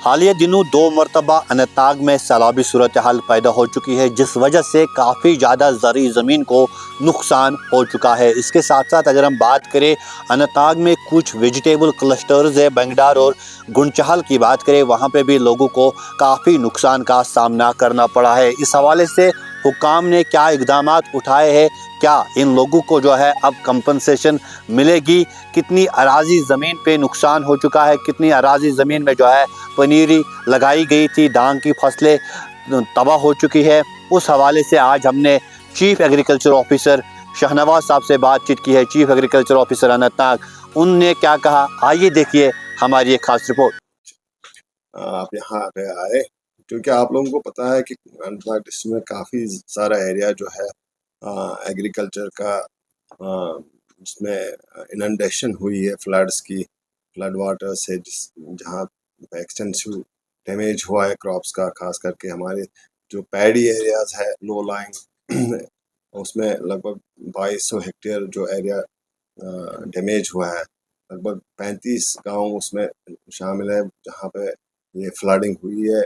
हालिया दिनों 2 मरतबा अनंतनाग में सैलाबी सूरत हाल पैदा हो चुकी है, जिस वजह से काफ़ी ज़्यादा ज़रई ज़मीन को नुकसान हो चुका है। इसके साथ साथ अगर हम बात करें अनंतनाग में कुछ वेजिटेबल क्लस्टर्स है, बंगडार और गुंचहल की बात करें, वहाँ पे भी लोगों को काफ़ी नुकसान का सामना करना पड़ा है। इस हवाले से हुकाम ने क्या इकदाम उठाए हैं, क्या इन लोगों को जो है अब कंपनसेशन मिलेगी, कितनी अराजी ज़मीन पे नुकसान हो चुका है, कितनी अराजी ज़मीन में जो है पनीरी लगाई गई थी, धान की फसलें तबाह हो चुकी है। उस हवाले से आज हमने चीफ एग्रीकल्चर ऑफिसर शहनवाज साहब से बातचीत की है, चीफ एग्रीकल्चर ऑफिसर अनंतनाग। उनने क्या कहा, आइए देखिए हमारी एक खास रिपोर्ट। आप यहाँ पे आए क्योंकि आप लोगों को पता है कि अनंतनाग डिस्ट्रिक्ट में काफ़ी सारा एरिया जो है एग्रीकल्चर का, जिसमें इनंडेशन हुई है, फ्लड वाटर से, जहाँ एक्सटेंसिव डैमेज हुआ है क्रॉप्स का, खास करके हमारे जो पैडी एरियाज है लो लाइंग उसमें लगभग 2200 हेक्टेयर जो एरिया डैमेज हुआ है। लगभग 35 गांव उसमें शामिल है जहाँ पे ये फ्लडिंग हुई है।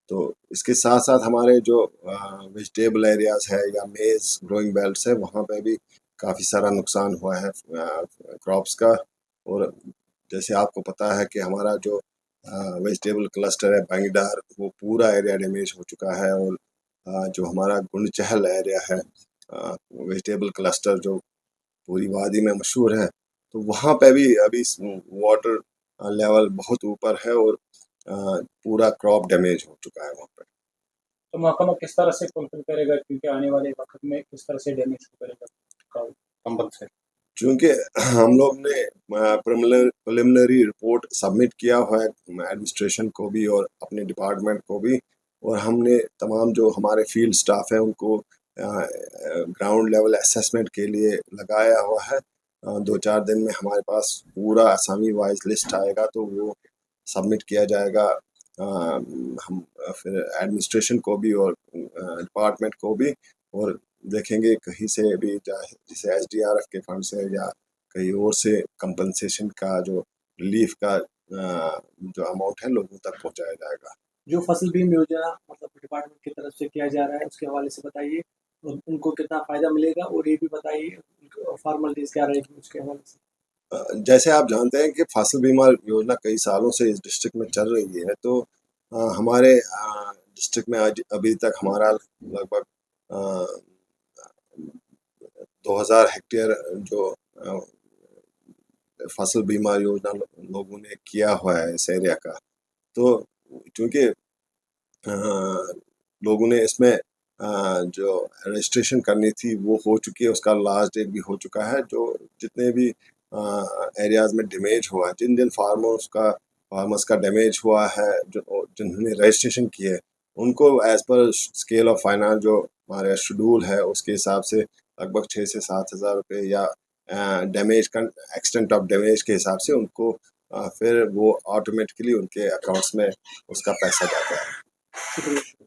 तो इसके साथ साथ हमारे जो वेजिटेबल एरियाज है या मेज ग्रोइंग बेल्ट्स है, वहाँ पे भी काफ़ी सारा नुकसान हुआ है क्रॉप्स का। और जैसे आपको पता है कि हमारा जो वेजिटेबल क्लस्टर है बैंगडार, वो पूरा एरिया डैमेज हो चुका है। और जो हमारा गुंडचहल एरिया है, वेजिटेबल क्लस्टर जो पूरी वादी में मशहूर है, तो वहाँ पे भी अभी वाटर लेवल बहुत ऊपर है और पूरा क्रॉप डैमेज हो चुका है वहाँ पे। तो महकमा किस तरह से फुलफिल करेगा, क्योंकि आने वाले वक्त में किस तरह से डैमेज करेगा कंपल्सरी? क्योंकि हम लोग ने प्रिलिमिनरी रिपोर्ट सबमिट किया हुआ है एडमिनिस्ट्रेशन को भी और अपने डिपार्टमेंट को भी, और हमने तमाम जो हमारे फील्ड स्टाफ है उनको ग्राउंड लेवल असेसमेंट के लिए लगाया हुआ है। 2-4 दिन में हमारे पास पूरा असामी वाइज लिस्ट आएगा, तो वो सबमिट किया जाएगा हम फिर एडमिनिस्ट्रेशन को भी और डिपार्टमेंट को भी। और देखेंगे कहीं से भी, जैसे एसडीआरएफ के फंड से या कहीं और से कंपनसेशन का जो रिलीफ का जो अमाउंट है लोगों तक पहुंचाया जाएगा। जो फसल बीमा योजना मतलब डिपार्टमेंट की तरफ से किया जा रहा है, उसके हवाले से बताइए, और उनको कितना फायदा मिलेगा, और ये भी बताइए फॉर्मेलिटीज क्या रहेगी उसके हवाले से। जैसे आप जानते हैं कि फसल बीमा योजना कई सालों से इस डिस्ट्रिक्ट में चल रही है, तो हमारे डिस्ट्रिक्ट में आज अभी तक हमारा लगभग 2000 हेक्टेयर जो फसल बीमा योजना लोगों ने किया हुआ है इस एरिया का। तो क्योंकि लोगों ने इसमें जो रजिस्ट्रेशन करनी थी वो हो चुकी है, उसका लास्ट डेट भी हो चुका है। जो जितने भी एरियाज में डैमेज हुआ है, जिन जिन फार्मर्स का डैमेज हुआ है, जो जिन्होंने रजिस्ट्रेशन किए है, उनको as per scale of finance जो हमारे शेड्यूल है उसके हिसाब से लगभग 6 से 7 हज़ार रुपये या डैमेज का एक्सटेंट ऑफ डैमेज के हिसाब से उनको फिर वो ऑटोमेटिकली उनके अकाउंट्स में उसका पैसा जाता है। शुक्रिया।